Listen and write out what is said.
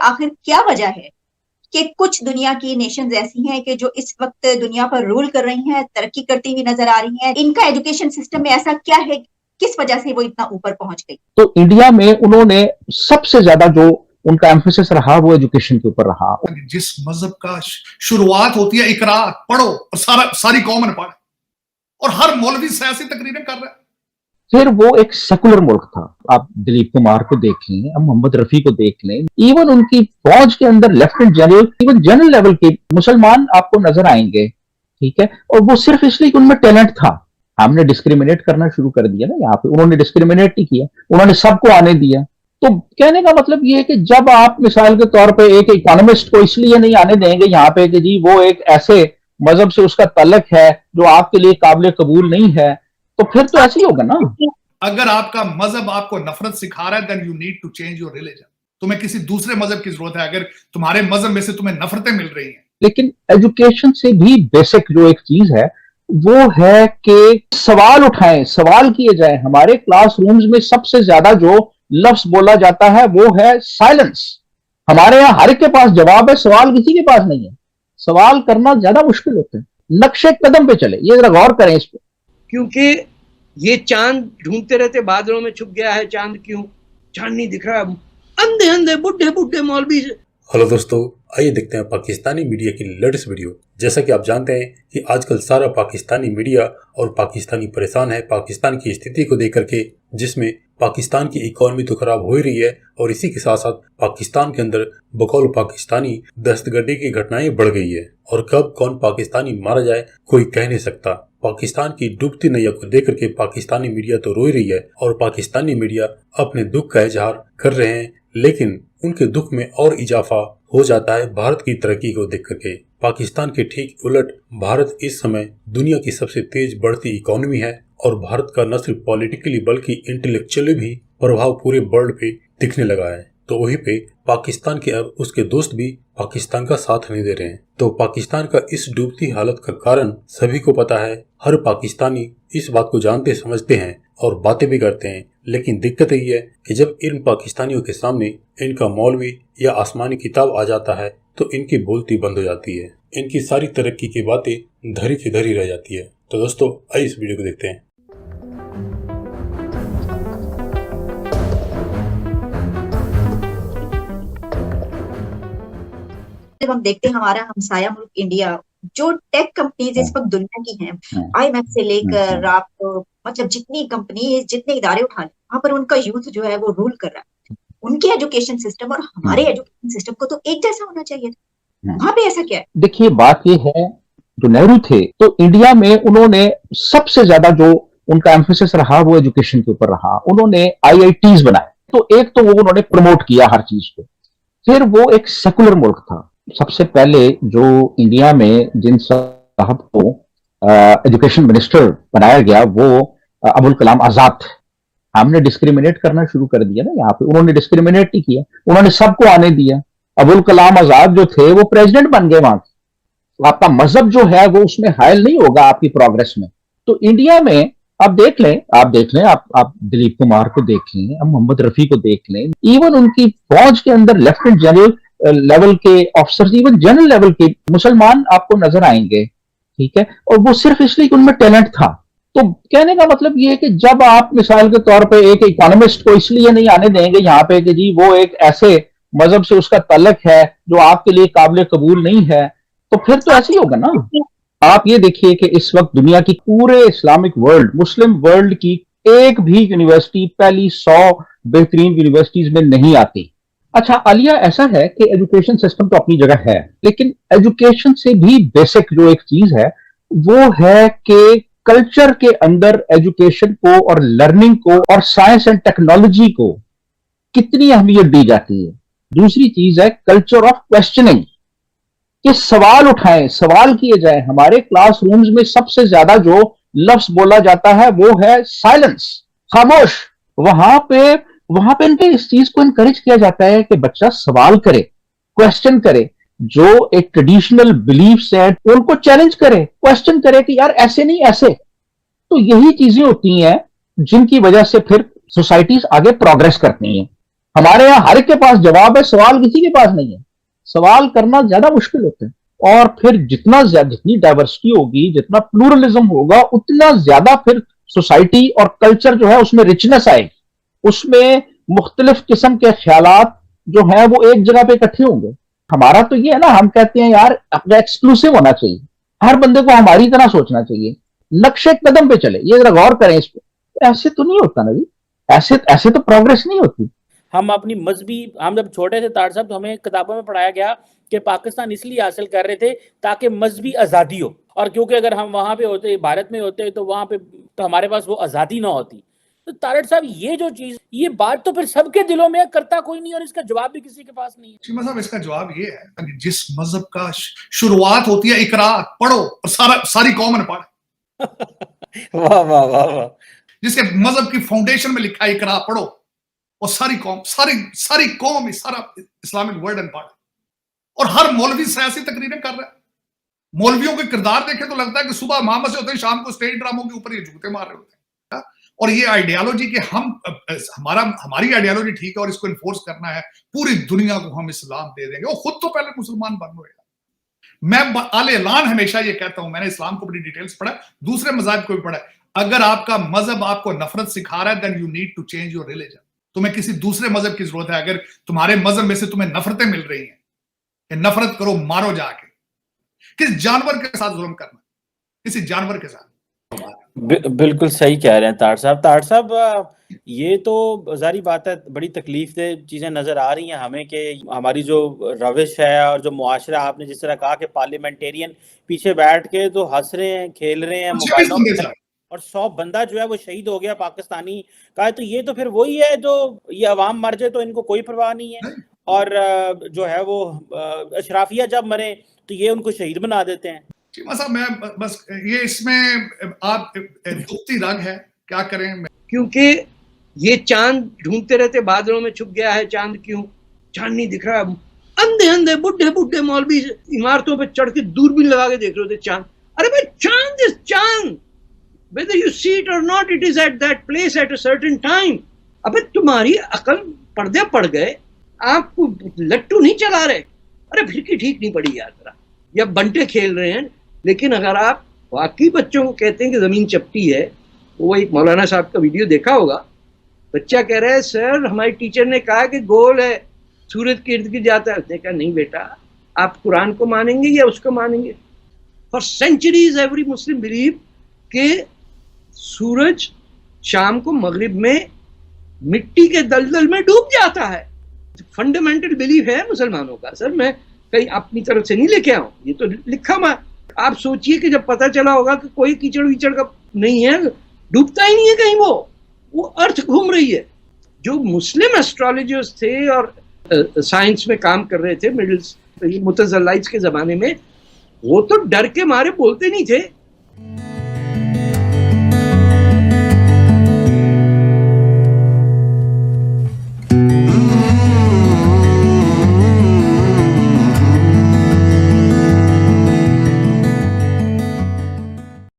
आखिर क्या वजह है कि कुछ दुनिया की नेशंस ऐसी हैं कि जो इस वक्त दुनिया पर रूल कर रही हैं, तरक्की करती हुई नजर आ रही हैं। इनका एजुकेशन सिस्टम में ऐसा क्या है, किस वजह से वो इतना ऊपर पहुंच गई? तो इंडिया में उन्होंने सबसे ज्यादा जो उनका एम्फेसिस रहा वो एजुकेशन के ऊपर रहा। जिस मजहब का शुरुआत होती है इकरा पढ़ो और सारी कौम ने पढ़, और हर मौलवी सियासी तकरीरें कर रहा है। फिर वो एक सेकुलर मुल्क था। आप दिलीप कुमार को देख लें, अब मोहम्मद रफी को देख लें, इवन उनकी फौज के अंदर lieutenant general, even general level के मुसलमान आपको नजर आएंगे, ठीक है। और वो सिर्फ इसलिए कि उनमें टैलेंट था। हमने डिस्क्रिमिनेट करना शुरू कर दिया ना यहाँ पे, उन्होंने डिस्क्रिमिनेट नहीं किया, उन्होंने सबको आने दिया। तो कहने का मतलब ये है कि जब आप मिसाल के तौर पे एक इकोनॉमिस्ट को इसलिए नहीं आने देंगे यहाँ पे कि जी वो एक ऐसे मजहब से उसका तल्लक है जो आपके लिए काबिल कबूल नहीं है, तो फिर तो ऐसे ही होगा ना। अगर आपका मजहब आपको नफरत सिखा रहा है, then you need to change your religion. तुम्हें किसी दूसरे मजहब की जरूरत है, अगर तुम्हारे मजहब में से तुम्हें नफरतें मिल रही हैं। लेकिन एजुकेशन से भी बेसिक जो एक चीज है वो है कि सवाल उठाएं, सवाल किए जाए। हमारे क्लासरूम्स में सबसे ज्यादा जो लफ्ज बोला जाता है वो है साइलेंस। हमारे यहां हर एक के पास जवाब है, सवाल किसी के पास नहीं है। सवाल करना ज्यादा मुश्किल होता है। नक्शे कदम पे चले, ये जरा गौर करें इस पे। क्योंकि ये चांद ढूंढते रहते बादलों में छुप गया है, चांद क्यों चांद नहीं दिख रहा, अंधे अंधे बुढ़े बुढ़े मौलवी। हेलो दोस्तों, आइए देखते हैं पाकिस्तानी मीडिया की लेटेस्ट वीडियो। जैसा कि आप जानते हैं कि आजकल सारा पाकिस्तानी मीडिया और पाकिस्तानी परेशान है पाकिस्तान की स्थिति को देख करके, जिसमें पाकिस्तान की इकोनॉमी तो खराब हो ही रही है और इसी के साथ साथ पाकिस्तान के अंदर बकौल पाकिस्तानी दहशतगर्दी की घटनाएं बढ़ गई है और कब कौन पाकिस्तानी मारा जाए कोई कह नहीं सकता। पाकिस्तान की डूबती नैया को देख करके पाकिस्तानी मीडिया तो रो ही रही है और पाकिस्तानी मीडिया अपने दुख का इजहार कर रहे हैं, लेकिन उनके दुख में और इजाफा हो जाता है भारत की तरक्की को देख करके। पाकिस्तान के ठीक उलट भारत इस समय दुनिया की सबसे तेज बढ़ती इकोनॉमी है और भारत का न सिर्फ पॉलिटिकली बल्कि इंटेलेक्चुअली भी प्रभाव पूरे वर्ल्ड पे दिखने लगा है। तो वहीं पे पाकिस्तान के अब उसके दोस्त भी पाकिस्तान का साथ नहीं दे रहे हैं। तो पाकिस्तान का इस डूबती हालत का कारण सभी को पता है, हर पाकिस्तानी इस बात को जानते समझते हैं और बातें भी करते हैं। लेकिन दिक्कत यही है कि जब इन पाकिस्तानियों के सामने इनका मौलवी या आसमानी किताब आ जाता है तो इनकी बोलती बंद हो जाती है, इनकी सारी तरक्की की बातें धरी की धरी रह जाती है। तो दोस्तों आइए इस वीडियो को देखते हैं। जब हम देखते हैं हमारा हमसाया मुल्क इंडिया, जो टेक कंपनीज इस वक्त दुनिया की हैं, IMF से लेकर आप मतलब जितनी कंपनी, जितने इदारे उठा लें, वहां पर उनका यूथ जो है वो रूल कर रहा है। उनके एजुकेशन सिस्टम और हमारे एजुकेशन सिस्टम को तो एक जैसा होना चाहिए था, वहां पे ऐसा क्या है? देखिए बात ये है, जो नेहरू थे तो इंडिया में उन्होंने सबसे ज्यादा जो उनका एम्फेसिस रहा वो एजुकेशन के ऊपर रहा। उन्होंने IITs बनाए, तो एक तो वो उन्होंने प्रमोट किया हर चीज को। फिर वो एक सेकुलर मुल्क था। सबसे पहले जो इंडिया में जिन साहब को एजुकेशन मिनिस्टर बनाया गया वो अबुल कलाम आजाद थे। हमने डिस्क्रिमिनेट करना शुरू कर दिया ना यहाँ पे, उन्होंने डिस्क्रिमिनेट नहीं किया, उन्होंने सबको आने दिया। अबुल कलाम आजाद जो थे वो प्रेसिडेंट बन गए वहां के। आपका मजहब जो है वो उसमें हायल नहीं होगा आपकी प्रोग्रेस में। तो इंडिया में आप देख लें, आप दिलीप कुमार को देख लें, अब मोहम्मद रफी को देख लें, इवन उनकी फौज के अंदर लेफ्टिनेंट जनरल लेवल के ऑफिसर्स, इवन जनरल लेवल के मुसलमान आपको नजर आएंगे, ठीक है। और वो सिर्फ इसलिए कि उनमें टैलेंट था। तो कहने का मतलब ये है कि जब आप मिसाल के तौर पे एक इकोनॉमिस्ट को इसलिए नहीं आने देंगे यहाँ पे कि जी वो एक ऐसे मजहब से उसका तल्लक है जो आपके लिए काबिल कबूल नहीं है, तो फिर तो ऐसे ही होगा ना। आप ये देखिए कि इस वक्त दुनिया की पूरे इस्लामिक वर्ल्ड, मुस्लिम वर्ल्ड की एक भी यूनिवर्सिटी पहली 100 बेहतरीन यूनिवर्सिटीज में नहीं आती। अच्छा आलिया, ऐसा है कि एजुकेशन सिस्टम तो अपनी जगह है, लेकिन एजुकेशन से भी बेसिक जो एक चीज है वो है कि कल्चर के अंदर एजुकेशन को और लर्निंग को और साइंस एंड टेक्नोलॉजी को कितनी अहमियत दी जाती है। दूसरी चीज है कल्चर ऑफ क्वेश्चनिंग, कि सवाल उठाएं, सवाल किए जाए। हमारे क्लासरूम्स में सबसे ज्यादा जो लफ्ज बोला जाता है वो है साइलेंस, खामोश। वहां पे इनके इस चीज को इनकरेज किया जाता है कि बच्चा सवाल करे, क्वेश्चन करे, जो एक ट्रेडिशनल बिलीफ्स है उनको चैलेंज करे, क्वेश्चन करे कि यार ऐसे नहीं ऐसे। तो यही चीजें होती हैं जिनकी वजह से फिर सोसाइटीज आगे प्रोग्रेस करती हैं। हमारे यहाँ हर एक के पास जवाब है, सवाल किसी के पास नहीं है। सवाल करना ज्यादा मुश्किल होता है। और फिर जितनी डाइवर्सिटी होगी, जितना प्लूरलिज्म होगा, उतना ज्यादा फिर सोसाइटी और कल्चर जो है उसमें रिचनेस आएगी, उसमें मुख्तलिफ किस्म के ख्यालात जो है वो एक जगह पे इकट्ठे होंगे। हमारा तो ये है ना, हम कहते हैं यार अपना एक्सक्लूसिव होना चाहिए, हर बंदे को हमारी तरह सोचना चाहिए, नक्शे कदम पे चले। ये जरा गौर करें इस पे, ऐसे तो नहीं होता ना जी, ऐसे तो प्रोग्रेस नहीं होती। हम अपनी हम जब छोटे थे तार साहब, तो हमें किताबों में पढ़ाया गया कि पाकिस्तान इसलिए हासिल कर रहे थे ताकि मजहबी आज़ादी हो, और क्योंकि अगर हम वहाँ पे होते, भारत में होते, तो वहाँ पे तो हमारे पास वो आज़ादी ना होती। तो तारड़ साहब ये जो चीज, ये बात तो फिर सबके दिलों में करता कोई नहीं, और इसका जवाब भी किसी के पास नहीं है। चीमा साहब, इसका जवाब ये है कि जिस मजहब का शुरुआत होती है इकरा पढ़ो और सारी कौम ने पढ़ा। वाह वाह वाह वाह। जिसके मजहब की फाउंडेशन में लिखा है इकरा पढ़ो, और सारी कौम सारा इस्लामिक वर्ल्ड एंड पढ़ा। और हर मौलवी सियासी तकरीरें कर रहा है। मौलवियों के किरदार देखे तो लगता है कि सुबह मोहम्मद से होते हैं, शाम को स्टेज ड्रामों के ऊपर ये जूते मार रहे होते हैं। और ये आइडियोलॉजी कि हमारी आइडियोलॉजी ठीक है और इसको इन्फोर्स करना है, पूरी दुनिया को हम इस्लाम दे देंगे, और खुद तो पहले मुसलमान बन लो। मैं आले ऐलान हमेशा ये कहता हूं, मैंने इस्लाम को बड़ी डिटेल्स पढ़ा, दूसरे मज़ाहिब को भी पढ़ा, अगर आपका मजहब आपको नफरत सिखा रहा है, then you need to change your religion. तुम्हें किसी दूसरे मजहब की जरूरत है। अगर तुम्हारे मजहब में से तुम्हें नफरतें मिल रही हैं, नफरत करो, मारो जाके। किस जानवर के साथ जुल्म करना, किसी जानवर के साथ। बिल्कुल सही कह रहे हैं तार साहब। ये तो जारी बात है, बड़ी तकलीफदेह चीजें नजर आ रही हैं हमें कि हमारी जो रविश है और जो मुआशरा, आपने जिस तरह कहा कि पार्लियामेंटेरियन पीछे बैठ के तो हंस रहे हैं, खेल रहे हैं मोबाइलों में, और 100 बंदा जो है वो शहीद हो गया पाकिस्तानी का, तो ये तो फिर वही है जो ये अवाम मर जाए तो इनको कोई परवाह नहीं है, और जो है वो अशराफिया जब मरे तो ये उनको शहीद बना देते हैं। चीमा साहब, मैं बस ये इसमें आप दुखती रंग है, क्या करें। क्योंकि ये चांद ढूंढते रहते बादलों में छुप गया है, चांद क्यों, चांद नहीं दिख रहा। अंधे अंधे बुढ़े बुढ़े मौलवी इमारतों पे चढ़ के दूरबीन लगा के देख रहे होते चांद। अरे भाई, चांद इज चांद, whether you see it or not, it is at that place at a certain time। अबे तुम्हारी अकल पर्दे पड़ गए, आप लट्टू नहीं चला रहे। अरे फिर ठीक नहीं पड़ी यार जरा, या बंटे खेल रहे हैं। लेकिन अगर आप वाकई बच्चों को कहते हैं कि जमीन चपटी है, वो एक मौलाना साहब का वीडियो देखा होगा, बच्चा कह रहा है सर हमारी टीचर ने कहा कि गोल है, सूरज के इर्द गिर्द जाता है। उसने कहा नहीं बेटा, आप कुरान को मानेंगे या उसको मानेंगे। For centuries every Muslim believe कि सूरज शाम को मगरिब में मिट्टी के दलदल में डूब जाता है। फंडामेंटल बिलीफ है मुसलमानों का। सर मैं कहीं अपनी तरफ से नहीं लेके आऊं, ये तो लिखा हुआ। आप सोचिए कि जब पता चला होगा कि कोई कीचड़ वीचड़ का नहीं है, डूबता ही नहीं है कहीं, वो अर्थ घूम रही है। जो मुस्लिम एस्ट्रोलॉजर्स थे और साइंस में काम कर रहे थे मुतज़िलाइट्स के जमाने में, वो तो डर के मारे बोलते नहीं थे